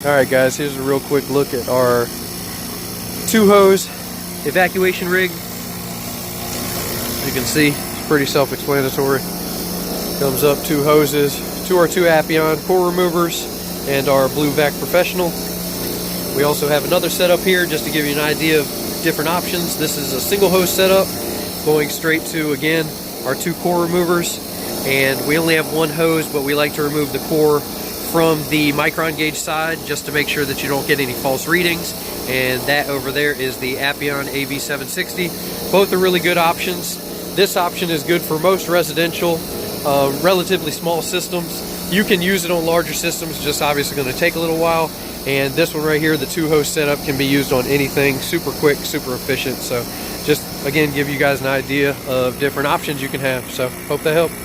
Alright guys, here's a real quick look at our 2-hose evacuation rig. As you can see, it's pretty self-explanatory. Comes up 2 hoses, 2 R2 Appion core removers, and our Blue Vac Professional. We also have another setup here just to give you an idea of different options. This is a single hose setup going straight to, again, our 2 core removers. And we only have 1 hose, but we like to remove the core from the micron gauge side just to make sure that you don't get any false readings. And that over there is the Appion AV760. Both are really good options. This option is good for most residential, relatively small systems. You can use it on larger systems, just obviously going to take a little while. And this one right here, the 2-hose setup, can be used on anything. Super quick, super efficient. So just again, give you guys an idea of different options you can have. So hope that helped.